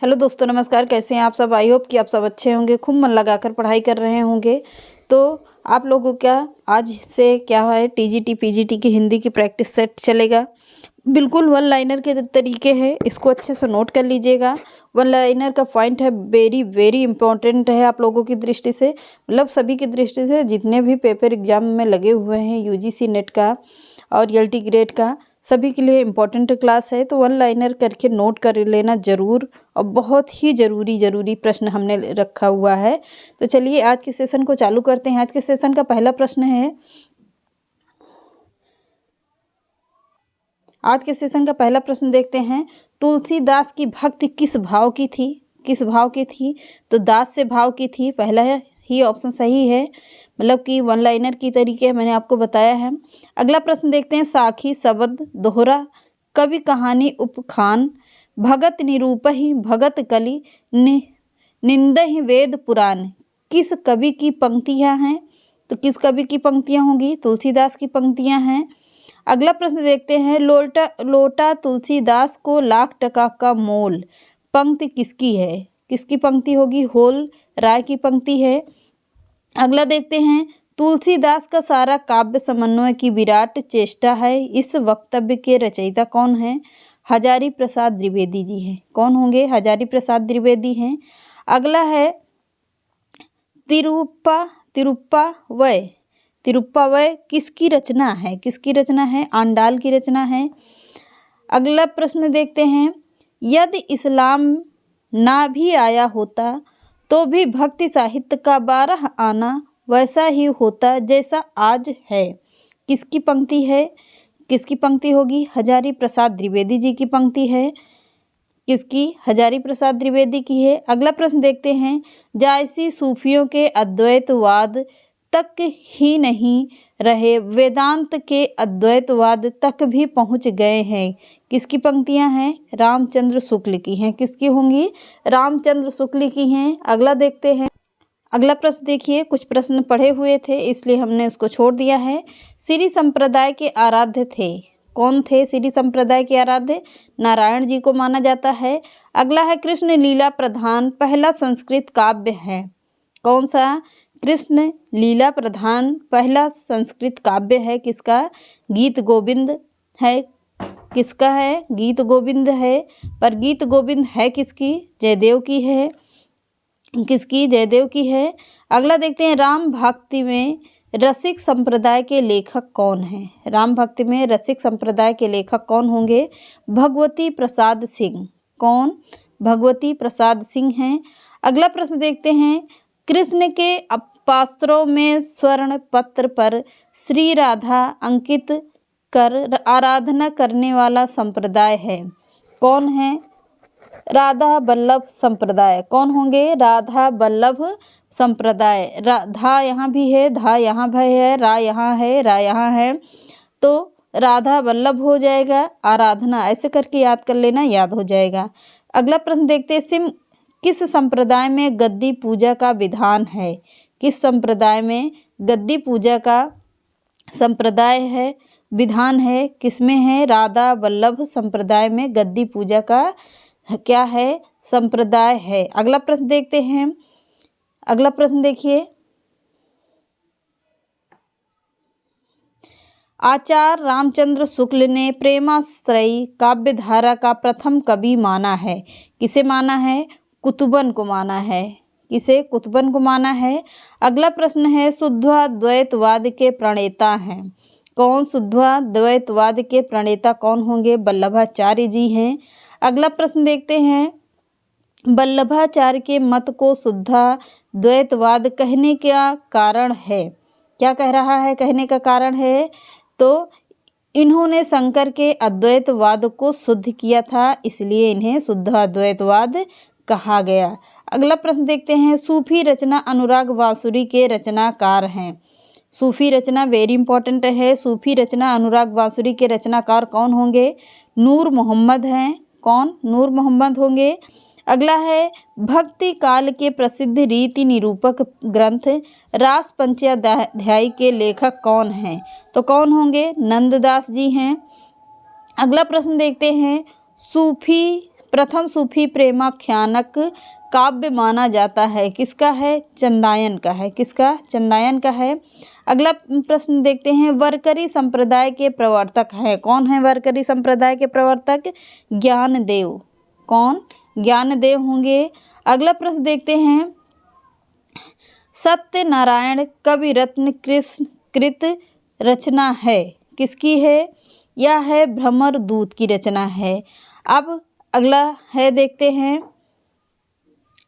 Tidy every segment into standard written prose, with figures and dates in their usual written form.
Hello दोस्तों, नमस्कार। कैसे हैं आप सब? आई होप कि आप सब अच्छे होंगे, खूब मन लगाकर पढ़ाई कर रहे होंगे। तो आप लोगों का आज से क्या है, टीजीटी पीजीटी की हिंदी की प्रैक्टिस सेट चलेगा। बिल्कुल वन लाइनर के तरीके हैं, इसको अच्छे से नोट कर लीजिएगा। वन लाइनर का पॉइंट है वेरी वेरी इंपॉर्टेंट है आप लोगों की दृष्टि से, मतलब सभी की दृष्टि से। जितने भी पेपर एग्जाम में लगे हुए हैं, यूजीसी नेट का और एलटी ग्रेड का, सभी के लिए इम्पोर्टेंट क्लास है। तो वन लाइनर करके नोट कर लेना ज़रूर, और बहुत ही ज़रूरी प्रश्न हमने रखा हुआ है। तो चलिए आज के सेशन को चालू करते हैं। आज के सेशन का पहला प्रश्न है, आज के सेशन का पहला प्रश्न देखते हैं। तुलसीदास की भक्ति किस भाव की थी? किस भाव की थी? तो दास से भाव की थी। पहला ही ऑप्शन सही है, मतलब कि वन लाइनर की तरीके मैंने आपको बताया है। अगला प्रश्न देखते हैं। साखी शब्द दोहरा, कवि कहानी उपखान, भगत निरूपहि भगत कलि, निंदहि वेद पुराण, किस कवि की पंक्तियां हैं? तो किस कवि की पंक्तियां होंगी? तुलसीदास की पंक्तियां हैं। अगला प्रश्न देखते हैं। लोटा तुलसीदास को लाख टका का मोल, पंक्ति किसकी है? किसकी पंक्ति होगी? होल राय की पंक्ति है। अगला देखते हैं। तुलसीदास का सारा काव्य समन्वय की विराट चेष्टा है, इस वक्तव्य के रचयिता कौन है? हजारी प्रसाद द्विवेदी जी हैं। कौन होंगे? हजारी प्रसाद द्विवेदी हैं। अगला है तिरुप्पा तिरुप्पा वय, तिरुप्पा वय किसकी रचना है? किसकी रचना है? आंडाल की रचना है। अगला प्रश्न देखते हैं। यदि इस्लाम ना भी आया होता तो भी भक्ति साहित्य का 12 आना वैसा ही होता जैसा आज है, किसकी पंक्ति है? किसकी पंक्ति होगी? हजारी प्रसाद द्विवेदी जी की पंक्ति है। किसकी? हजारी प्रसाद द्विवेदी की है। अगला प्रश्न देखते हैं। जायसी सूफियों के अद्वैतवाद तक ही नहीं रहे, वेदांत के अद्वैतवाद तक भी पहुंच गए हैं, किसकी पंक्तियां हैं? रामचंद्र शुक्ल की हैं। किसकी होंगी? रामचंद्र शुक्ल की हैं। अगला देखते हैं। अगला प्रश्न देखिए, कुछ प्रश्न पढ़े हुए थे इसलिए हमने उसको छोड़ दिया है। श्री संप्रदाय के आराध्य थे, कौन थे श्री संप्रदाय के आराध्य? नारायण जी को माना जाता है। अगला है कृष्ण लीला प्रधान पहला संस्कृत काव्य है, कौन सा? कृष्ण लीला प्रधान पहला संस्कृत काव्य है, किसका? गीत गोविंद है। किसका है? गीत गोविंद है। पर गीत गोविंद है किसकी? जयदेव की है। किसकी? जयदेव की है। अगला देखते हैं। राम भक्ति में रसिक संप्रदाय के लेखक कौन हैं? राम भक्ति में रसिक संप्रदाय के लेखक कौन होंगे? भगवती प्रसाद सिंह। कौन? भगवती प्रसाद सिंह हैं। अगला प्रश्न देखते हैं। कृष्ण के पास्त्रों में स्वर्ण पत्र पर श्री राधा अंकित कर आराधना करने वाला संप्रदाय है, कौन है? राधा वल्लभ संप्रदाय। कौन होंगे? राधा वल्लभ संप्रदाय। धा यहाँ भी है, धा यहाँ भी है, रा यहाँ है, रा यहाँ है, तो राधा वल्लभ हो जाएगा। आराधना ऐसे करके याद कर लेना, याद हो जाएगा। अगला प्रश्न देखते हैं। किस संप्रदाय में गद्दी पूजा का विधान है? किस संप्रदाय में गद्दी पूजा का संप्रदाय है, विधान है? किसमें है? राधा वल्लभ संप्रदाय में गद्दी पूजा का क्या है? संप्रदाय है। अगला प्रश्न देखते हैं। अगला प्रश्न देखिए। आचार्य रामचंद्र शुक्ल ने प्रेमाश्रयी काव्य धारा का प्रथम कवि माना है, किसे माना है? कुतुबन को माना है। किसे? कुतुबन को माना है। अगला प्रश्न है। शुद्धाद्वैतवाद के प्रणेता हैं, कौन? शुद्धाद्वैतवाद के प्रणेता कौन होंगे? वल्लभाचार्य जी हैं। अगला प्रश्न देखते हैं। वल्लभाचार्य के मत को शुद्धाद्वैतवाद कहने का कारण है, क्या कह रहा है? कहने का कारण है तो इन्होंने शंकर के अद्वैतवाद को शुद्ध किया था, इसलिए इन्हें शुद्धाद्वैतवाद कहा गया। अगला प्रश्न देखते हैं। सूफी रचना अनुराग बांसुरी के रचनाकार हैं, सूफी रचना वेरी इंपॉर्टेंट है। सूफी रचना अनुराग बांसुरी के रचनाकार कौन होंगे? नूर मोहम्मद हैं। कौन? नूर मोहम्मद होंगे। अगला है। भक्ति काल के प्रसिद्ध रीति निरूपक ग्रंथ रास पंचाध्यायी के लेखक कौन हैं? तो कौन होंगे? नंददास जी हैं। अगला प्रश्न देखते हैं। सूफी प्रथम सूफी प्रेमाख्यानक काव्य माना जाता है? किसका है? चंदायन का है। किसका? चंदायन का है। अगला प्रश्न देखते हैं, वारकरी संप्रदाय के प्रवर्तक हैं? कौन है वारकरी संप्रदाय के प्रवर्तक? ज्ञानदेव। कौन? ज्ञानदेव होंगे। अगला प्रश्न देखते हैं, सत्यनारायण कविरत्न कृत रचना है? किसकी है? यह है भ्रमर दूत की रचना है। अब अगला है, देखते हैं,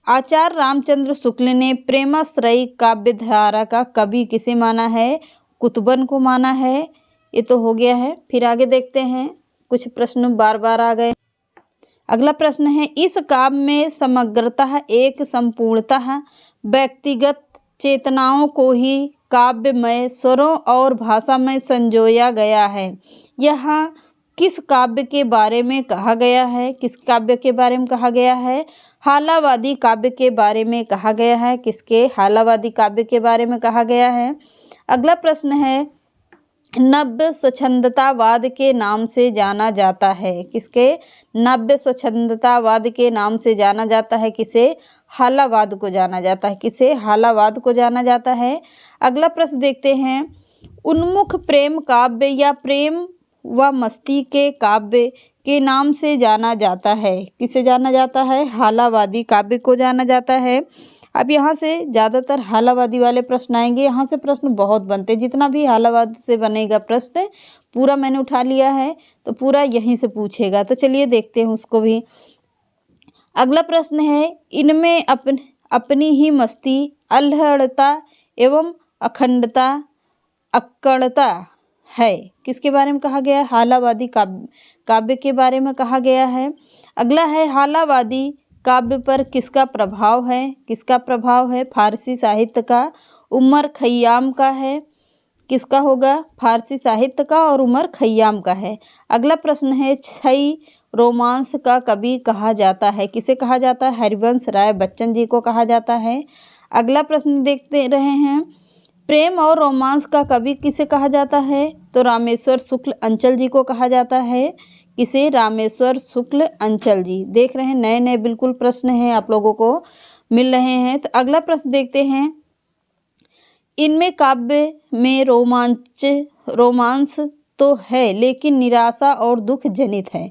आचार्य रामचंद्र शुक्ल ने प्रेमाश्रयी काव्य धारा का कवि किसे माना है? कुतुबन को माना है। ये तो हो गया है। फिर आगे देखते हैं, कुछ प्रश्न बार बार आ गए। अगला प्रश्न है, इस काव्य में समग्रतः एक संपूर्णतः व्यक्तिगत चेतनाओं को ही काव्यमय स्वरों और भाषा में संजोया गया है। यह किस काव्य के बारे में कहा गया है? किस काव्य के बारे में कहा गया है? हालावादी काव्य के बारे में कहा गया है। किसके? हालावादी काव्य के बारे में कहा गया है। अगला प्रश्न है, नव्य स्वच्छंदतावाद के नाम से जाना जाता है? किसके? नव्य स्वच्छंदतावाद के नाम से जाना जाता है। किसे? हालावाद को जाना जाता है। किसे? हालावाद को जाना जाता है। अगला प्रश्न देखते हैं, उन्मुख प्रेम काव्य या प्रेम व मस्ती के काव्य के नाम से जाना जाता है? किसे जाना जाता है? हालावादी काव्य को जाना जाता है। अब यहाँ से ज़्यादातर हालावादी वाले प्रश्न आएंगे। यहाँ से प्रश्न बहुत बनते हैं, जितना भी हालावाद से बनेगा प्रश्न पूरा मैंने उठा लिया है, तो पूरा यहीं से पूछेगा। तो चलिए देखते हैं उसको भी। अगला प्रश्न है, इनमें अपनी ही मस्ती, अल्हड़ता एवं अखंडता, अक्कड़ता है? किसके बारे में कहा गया है? हालावादी काव्य के बारे में कहा गया है। अगला है, हालावादी काव्य पर किसका प्रभाव है? किसका प्रभाव है? फारसी साहित्य का, उमर खय्याम का है। किसका होगा? फारसी साहित्य का और उमर खय्याम का है। अगला प्रश्न है, छई रोमांस का कवि कहा जाता है? किसे कहा जाता है? हरिवंश राय बच्चन जी को कहा जाता है। अगला प्रश्न देखते रहे हैं, प्रेम और रोमांस का कवि किसे कहा जाता है? तो रामेश्वर शुक्ल अंचल जी को कहा जाता है। किसे? रामेश्वर शुक्ल अंचल जी। देख रहे हैं, नए नए बिल्कुल प्रश्न हैं आप लोगों को मिल रहे हैं। तो अगला प्रश्न देखते हैं, इनमें काव्य में रोमांस तो है लेकिन निराशा और दुख जनित है।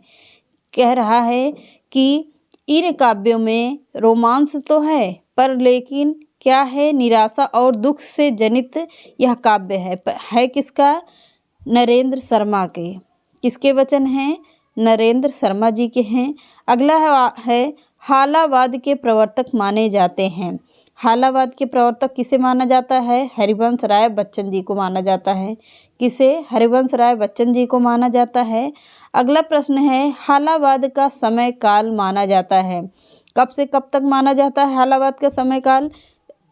कह रहा है कि इन काव्यों में रोमांस तो है पर लेकिन क्या है? निराशा और दुख से जनित यह काव्य है किसका? नरेंद्र शर्मा के। किसके वचन हैं? नरेंद्र शर्मा जी के हैं। अगला है, हालावाद के प्रवर्तक माने जाते हैं? हालावाद के प्रवर्तक किसे माना जाता है? हरिवंश राय बच्चन जी को माना जाता है। किसे? हरिवंश राय बच्चन जी को माना जाता है। अगला प्रश्न है, हालावाद का समय काल माना जाता है? कब से कब तक माना जाता है हालावाद का समय काल?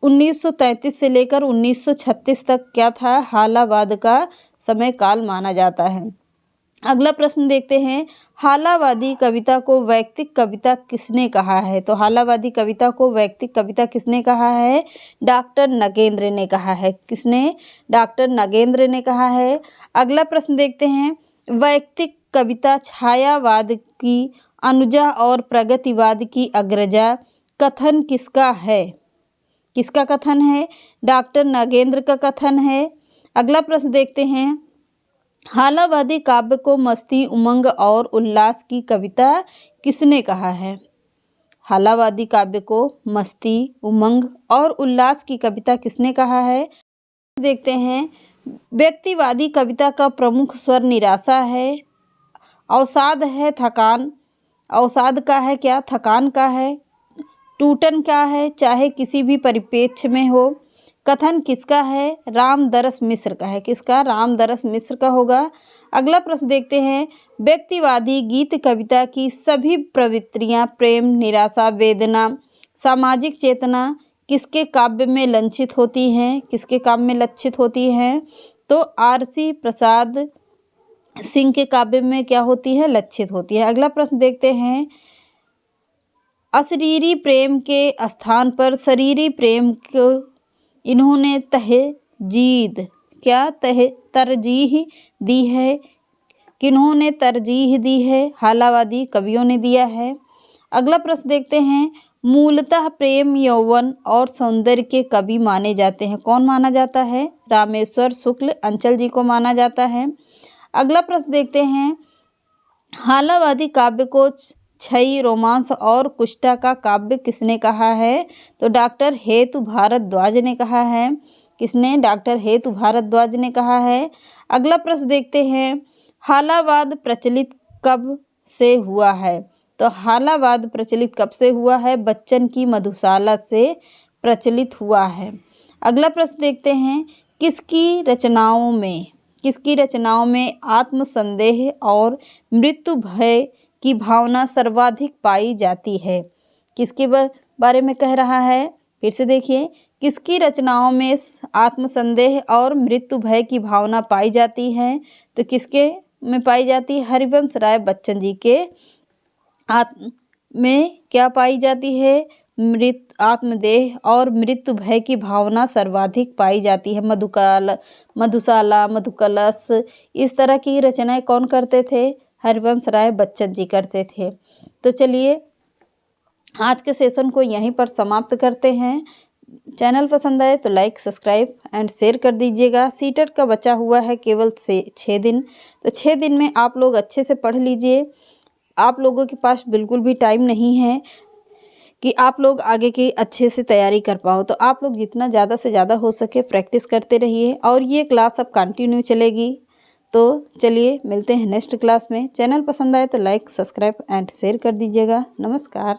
1933 से लेकर 1936 तक क्या था? हालावाद का समय काल माना जाता है। अगला प्रश्न देखते हैं, हालावादी कविता को वैयक्तिक कविता किसने कहा है? तो हालावादी कविता को वैयक्तिक कविता किसने कहा है? डॉक्टर नगेंद्र ने कहा है। किसने? डॉक्टर नगेंद्र ने कहा है। अगला प्रश्न देखते हैं, वैयक्तिक कविता छायावाद की अनुजा और प्रगतिवाद की अग्रजा कथन किसका है? किसका कथन है? डॉक्टर नगेंद्र का कथन है। अगला प्रश्न देखते हैं, हालावादी काव्य को मस्ती, उमंग और उल्लास की कविता किसने कहा है? हालावादी काव्य को मस्ती, उमंग और उल्लास की कविता किसने कहा है? देखते हैं, व्यक्तिवादी कविता का प्रमुख स्वर निराशा है, अवसाद है, थकान, अवसाद का है क्या? थकान का है। टूटन क्या है? चाहे किसी भी परिप्रेक्ष्य में हो। कथन किसका है? रामदरस मिश्र का है। किसका? रामदरस मिश्र का होगा। अगला प्रश्न देखते हैं, व्यक्तिवादी गीत कविता की सभी प्रवृत्तियां प्रेम, निराशा, वेदना, सामाजिक चेतना किसके काव्य में लक्षित होती हैं? किसके काव्य में लक्षित होती हैं? तो आरसी प्रसाद सिंह के काव्य में क्या होती है? लक्षित होती है। अगला प्रश्न देखते हैं, अशरीरी प्रेम के स्थान पर शरीरी प्रेम को इन्होंने तरजीह दी है? किन्होंने तरजीह दी है? हालावादी कवियों ने दिया है। अगला प्रश्न देखते हैं, मूलतः प्रेम, यौवन और सौंदर्य के कवि माने जाते हैं। कौन माना जाता है? रामेश्वर शुक्ल अंचल जी को माना जाता है। अगला प्रश्न देखते हैं, हालावादी काव्य को छई, रोमांस और कुष्ठा का काव्य किसने कहा है? तो डॉक्टर हेतु भारद्वाज ने कहा है। किसने? डॉक्टर हेतु भारद्वाज ने कहा है। अगला प्रश्न देखते हैं, हालावाद प्रचलित कब से हुआ है? तो हालावाद प्रचलित कब से हुआ है? बच्चन की मधुशाला से प्रचलित हुआ है। अगला प्रश्न देखते हैं, किसकी रचनाओं में आत्मसंदेह और मृत्यु भय की भावना सर्वाधिक पाई जाती है? किसके बारे में कह रहा है? फिर से देखिए, किसकी रचनाओं में आत्मसंदेह और मृत्यु भय की भावना पाई जाती है? तो किसके में पाई जाती है? हरिवंश राय बच्चन जी के में क्या पाई जाती है? आत्मदेह और मृत्यु भय की भावना सर्वाधिक पाई जाती है। मधुशाला, मधुकलश, इस तरह की रचनाएं कौन करते थे? हरिवंश राय बच्चन जी करते थे। तो चलिए आज के सेशन को यहीं पर समाप्त करते हैं। चैनल पसंद आए तो लाइक, सब्सक्राइब एंड शेयर कर दीजिएगा। सीटेट का बचा हुआ है केवल 6 दिन, तो 6 दिन में आप लोग अच्छे से पढ़ लीजिए। आप लोगों के पास बिल्कुल भी टाइम नहीं है कि आप लोग आगे की अच्छे से तैयारी कर पाओ, तो आप लोग जितना ज़्यादा से ज़्यादा हो सके प्रैक्टिस करते रहिए और ये क्लास अब कंटिन्यू चलेगी। तो चलिए मिलते हैं नेक्स्ट क्लास में। चैनल पसंद आए तो लाइक, सब्सक्राइब एंड शेयर कर दीजिएगा। नमस्कार।